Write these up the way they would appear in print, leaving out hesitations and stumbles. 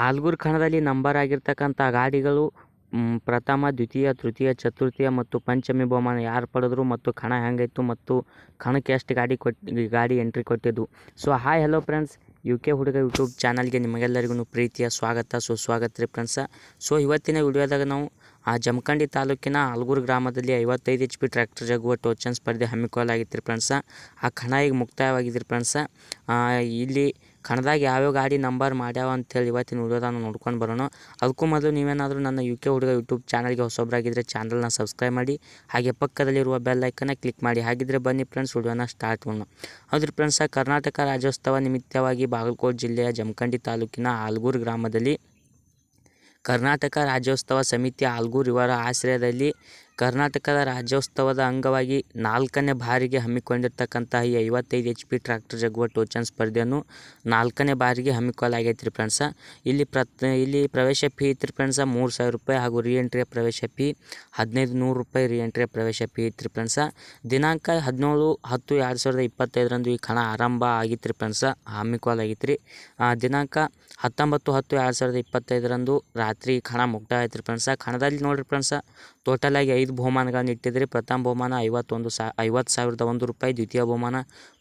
ಆಲ್ಗೂರ್ ಕಣದಲ್ಲಿ ನಂಬರ್ ಆಗಿರ್ತಕ್ಕಂಥ ಗಾಡಿಗಳು ಪ್ರಥಮ, ದ್ವಿತೀಯ, ತೃತೀಯ, ಚತುರ್ಥಿಯ ಮತ್ತು ಪಂಚಮಿ ಬಹುಮಾನ ಯಾರು ಪಡೆದ್ರು ಮತ್ತು ಕಣ ಹೆಂಗಾಯಿತು ಮತ್ತು ಕಣಕ್ಕೆ ಎಷ್ಟು ಗಾಡಿ ಎಂಟ್ರಿ ಕೊಟ್ಟಿದ್ದು. So hi hello friends, UK ಹುಡುಗ ಯೂಟ್ಯೂಬ್ ಚಾನಲ್ಗೆ ನಿಮಗೆಲ್ಲರಿಗೂ ಪ್ರೀತಿಯ ಸ್ವಾಗತ ಸುಸ್ವಾಗತ ರೀ ಫ್ರೆಂಡ್ಸ. ಸೊ ಇವತ್ತಿನ ವಿಡಿಯೋದಾಗ ನಾವು ಜಮಖಂಡಿ ತಾಲೂಕಿನ ಆಲ್ಗೂರು ಗ್ರಾಮದಲ್ಲಿ 55 HP ಟ್ರ್ಯಾಕ್ಟರ್ ಜಗುವ ಟೋಚನ್ ಸ್ಪರ್ಧೆ ಹಮ್ಮಿಕೊಳ್ಳಲಾಗಿತ್ತು ರೀ ಫ್ರೆಂಡ್ಸ. ಆ ಕಣ ಈಗ ಮುಕ್ತಾಯವಾಗಿದೆ ರೀ ಫ್ರೆಂಡ್ಸ. ಇಲ್ಲಿ ಕಣದಾಗ ಯಾವ್ಯಾವ ಗಾಡಿ ನಂಬರ್ ಮಾಡ್ಯಾವ ಅಂತೇಳಿ ಇವತ್ತಿನ ವಿಡಿಯೋದಾಗ ನೋಡ್ಕೊಂಡು ಬರೋಣ. ಅದಕ್ಕೂ ಮೊದಲು ನೀವೇನಾದರೂ ನನ್ನ UK ಹುಡುಗ ಯೂಟ್ಯೂಬ್ ಚಾನಲ್ಗೆ ಹೊಸೊಬ್ಬರಾಗಿದ್ದರೆ ಚಾನಲ್ನ ಸಬ್ಸ್ಕ್ರೈಬ್ ಮಾಡಿ, ಹಾಗೆ ಪಕ್ಕದಲ್ಲಿರುವ ಬೆಲ್ ಐಕನ್ನ ಕ್ಲಿಕ್ ಮಾಡಿ. ಹಾಗಿದ್ರೆ ಬನ್ನಿ ಫ್ರೆಂಡ್ಸ್, ವಿಡಿಯೋನ ಸ್ಟಾರ್ಟ್ ಮಾಡೋಣ. ಹೌದು ಫ್ರೆಂಡ್ಸ, ಕರ್ನಾಟಕ ರಾಜ್ಯೋತ್ಸವ ನಿಮಿತ್ತವಾಗಿ ಬಾಗಲಕೋಟೆ ಜಿಲ್ಲೆಯ ಜಮಖಂಡಿ ತಾಲೂಕಿನ ಆಲ್ಗೂರು ಗ್ರಾಮದಲ್ಲಿ ಕರ್ನಾಟಕ ರಾಜ್ಯೋತ್ಸವ ಸಮಿತಿ ಆಲ್ಗೂರು ಇವರ ಆಶ್ರಯದಲ್ಲಿ ಕರ್ನಾಟಕದ ರಾಜ್ಯೋತ್ಸವದ ಅಂಗವಾಗಿ 4ನೇ ಬಾರಿಗೆ ಹಮ್ಮಿಕೊಂಡಿರ್ತಕ್ಕಂಥ ಈ 55 HP ಟ್ರ್ಯಾಕ್ಟರ್ ಜಗುವ ಟೋಚನ್ ಸ್ಪರ್ಧೆಯನ್ನು 4ನೇ ಬಾರಿಗೆ ಹಮ್ಮಿಕೊಳ್ಳಲಾಗೈತೆ ರೀ ಫ್ರೆಂಡ್ಸ. ಇಲ್ಲಿ ಪ್ರವೇಶ ಫೀ ಇತ್ತು ರೀ ಫ್ರೆಂಡ್ಸ, 3000 ರೂಪಾಯಿ, ಹಾಗೂ ರೀ ಎಂಟ್ರಿಯ ಪ್ರವೇಶ ಫೀ 1500 ರೂಪಾಯಿ ರೀ ಎಂಟ್ರಿಯ ಪ್ರವೇಶ ಫೀ ಇತ್ತು ರೀ ಫ್ರೆಂಡ್ಸ. ದಿನಾಂಕ 17/10/2025 ಈ ಕಣ ಆರಂಭ ಆಗಿತ್ತು ರೀ ಫ್ರೆಂಡ್ಸ, ಹಮ್ಮಿಕೊಳ್ಳಲಾಗಿತ್ತು ರೀ. ದಿನಾಂಕ 19/10/2025 ರಾತ್ರಿ ಕಣ ಮುಕ್ತಾಯ ಆಯ್ತು ರೀ ಫ್ರೆಂಡ್ಸ. ಕಣದಲ್ಲಿ ನೋಡಿರಿ ಫ್ರೆಂಡ್ಸ, ಟೋಟಲಾಗಿ 5 ಬಹುಮಾನಗಳನ್ನು ಇಟ್ಟಿದ್ರಿ. ಪ್ರಥಮ ಬಹುಮಾನ 50,001 ರೂಪಾಯಿ, ದ್ವಿತೀಯ ಬಹುಮಾನ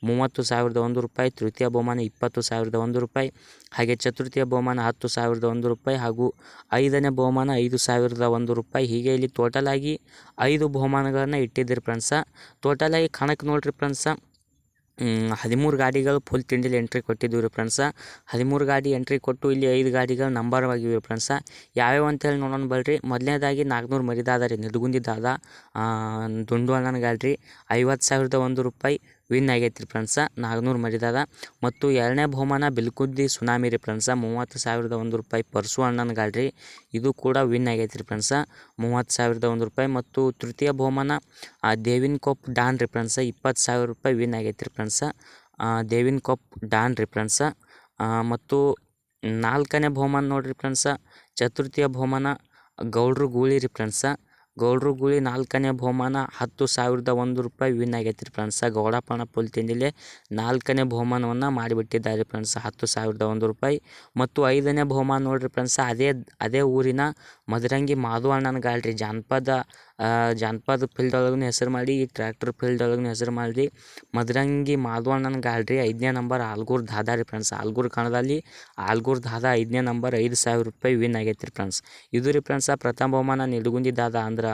30,001 ರೂಪಾಯಿ, ತೃತೀಯ ಬಹುಮಾನ 20,001 ರೂಪಾಯಿ, ಹಾಗೆ ಚತುರ್ಥಿಯ ಬಹುಮಾನ 10,001 ರೂಪಾಯಿ, ಹಾಗೂ 5ನೇ ಬಹುಮಾನ 5,001 ರೂಪಾಯಿ. ಹೀಗೆ ಇಲ್ಲಿ ಟೋಟಲಾಗಿ 5 ಬಹುಮಾನಗಳನ್ನು ಇಟ್ಟಿದ್ರಿ ಫ್ರೆಂಡ್ಸ. ಟೋಟಲಾಗಿ ಕಣಕ್ಕೆ ನೋಡಿರಿ ಫ್ರೆಂಡ್ಸ, 13 ಗಾಡಿಗಳು ಫುಲ್ ತಿಂಡಿಲಿ ಎಂಟ್ರಿ ಕೊಟ್ಟಿದ್ದೀವಿ ರೀ ಫ್ರೆಂಡ್ಸ. 13 ಗಾಡಿ ಎಂಟ್ರಿ ಕೊಟ್ಟು ಇಲ್ಲಿ 5 ಗಾಡಿಗಳು ನಂಬರ್ ಆಗಿವೆ ಫ್ರೆಂಡ್ಸ. ಯಾವ್ಯಾವ ಅಂತೇಳಿ ನೋಡೋಣ ಬಲ್ರಿ. ಮೊದಲನೇದಾಗಿ 400 ಮರಿದಾದ ರೀ, ನಿಡಗುಂದಿ ದಾದ ದುಂಡು ಅಣ್ಣನ ಗಾಡಿ ರೀ, 50,001 ರೂಪಾಯಿ ವಿನ್ ಆಗೈತೆ ರೀ ಫ್ರೆಂಡ್ಸ, 400 ಮರಿದಾದ. ಮತ್ತು 2ನೇ ಬಹುಮಾನ ಬಿಲ್ಕುದ್ದಿ ಸುನಾಮಿ ರೀ ಫ್ರೆಂಡ್ಸ, 30,001 ರೂಪಾಯಿ ಪರ್ಸು ಅಣ್ಣನ ಗಾಡಿ ರೀ, ಇದು ಕೂಡ ವಿನ್ ಆಗೈತೆ ರೀ ಫ್ರೆಂಡ್ಸ, 30,001 ರೂಪಾಯಿ. ಮತ್ತು ತೃತೀಯ ಬಹುಮಾನ ದೇವಿನ ಕೊಪ್ ಡಾನ್ ರೀ ಫ್ರೆಂಡ್ಸ, 20,000 ರೂಪಾಯಿ ವಿನ್ ಆಗೈತೆ ರೀ ಫ್ರೆಂಡ್ಸ, ದೇವಿನ ಕೊಪ್ ಡಾನ್ ರೀ ಫ್ರೆಂಡ್ಸ. ಮತ್ತು 4ನೇ ಬಹುಮಾನ ನೋಡಿರಿ ಫ್ರೆಂಡ್ಸ, ಚತುರ್ಥಿಯ ಬಹುಮಾನ ಗೌಡ್ರು ಗೂಳಿ ರೀ ಫ್ರೆಂಡ್ಸ, ಗೌಡ್ರು ಗೂಳಿ 4ನೇ ಬಹುಮಾನ 10,001 ರೂಪಾಯಿ ವಿನ್ ಆಗೈತೆ ರೀ ಫ್ರೆಂಡ್ಸ. ಗೌಡಪ್ಪನ ಪುಲ್ ತಿಂಡಿಲೆ 4ನೇ ಬಹುಮಾನವನ್ನು ಮಾಡಿಬಿಟ್ಟಿದ್ದಾರೆ ಫ್ರೆಂಡ್ಸ, 10,001 ರೂಪಾಯಿ. ಮತ್ತು 5ನೇ ಬಹುಮಾನ ನೋಡಿರಿ ಫ್ರೆಂಡ್ಸ, ಅದೇ ಊರಿನ ಮದರಂಗಿ ಮಾಧು ಅಣ್ಣನ ಗಾಡಿ ರೀ, ಜಾನಪದ ಫೀಲ್ಡ್ ಒಳಗೂ ಹೆಸರು ಮಾಡಿ, ಈ ಟ್ರ್ಯಾಕ್ಟರ್ ಫೀಲ್ಡ್ ಒಳಗೂ ಹೆಸರು ಮಾಡಿ, ಮದರಂಗಿ ಮಾಧು ಅಣ್ಣನ ಗಾಡಿ ರೀ, 5ನೇ ನಂಬರ್ ಆಲ್ಗೂರು ದಾದ ರೀ ಫ್ರೆಂಡ್ಸ್. ಆಲ್ಗೂರು ಕಣದಲ್ಲಿ ಆಲ್ಗೂರು ದಾದ 5ನೇ ನಂಬರ್ 5,000 ರೂಪಾಯಿ ವಿನ್ ಆಗೈತೆ ರೀ ಫ್ರೆಂಡ್ಸ್. ಇದು ರೀ ಫ್ರೆಂಡ್ಸ. ಪ್ರಥಮ ಬಹುಮಾನ ನಿಡಗುಂದಿ ದಾದ ಅಂದ್ರೆ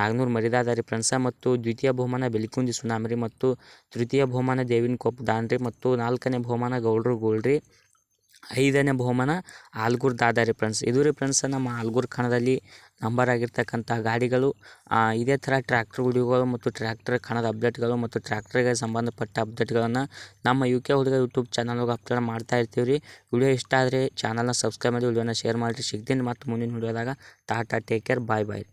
400 ಮರಿದಾದ ರೀ ಫ್ರೆಂಡ್ಸ. ಮತ್ತು ದ್ವಿತೀಯ ಬಹುಮಾನ ಬೆಲಿಕುಂದಿ ಸುನಾಮಿ ರೀ, ಮತ್ತು ತೃತೀಯ ಬಹುಮಾನ ದೇವಿನ ಕೊಪ್ ದಾನ್ ರೀ, ಮತ್ತು 4ನೇ ಬಹುಮಾನ ಗೌಡ್ರು ಗೋಲ್ಡ್ರಿ, 5ನೇ ಬಹುಮಾನ ಆಲ್ಗೂರು ದಾದ ರೀ ಫ್ರೆಂಡ್ಸ್. ಇದು ರೀ ಫ್ರೆಂಡ್ಸ ನಮ್ಮ ಆಲ್ಗೂರು ಕಣದಲ್ಲಿ ನಂಬರ್ ಆಗಿರ್ತಕ್ಕಂಥ ಗಾಡಿಗಳು. ಇದೇ ಥರ ಟ್ರ್ಯಾಕ್ಟರ್ ವಿಡಿಯೋಗಳು ಮತ್ತು ಟ್ರ್ಯಾಕ್ಟರ್ ಕಣದ ಅಪ್ಡೇಟ್ಗಳು ಮತ್ತು ಟ್ರ್ಯಾಕ್ಟರ್ಗೆ ಸಂಬಂಧಪಟ್ಟ ಅಪ್ಡೇಟ್ಗಳನ್ನು ನಮ್ಮ UK ಹುಡುಗ ಯೂಟ್ಯೂಬ್ ಚಾನಲ್ಗೆ ಅಪ್ಲೋಡ್ ಮಾಡ್ತಾ ಇರ್ತೀವಿ ರೀ. ವಿಡಿಯೋ ಇಷ್ಟ ಆದರೆ ಚಾನಲ್ನ ಸಬ್ಸ್ಕ್ರೈಬ್ ಮಾಡಿ, ವಿಡಿಯೋನ ಶೇರ್ ಮಾಡಿರಿ. ಸಿಗ್ತೀನಿ ಮತ್ತು ಮುಂದಿನ ವಿಡಿಯೋದಾಗ. ಟಾಟಾ, ಟೇಕ್ ಕೇರ್, ಬಾಯ್ ಬಾಯ್.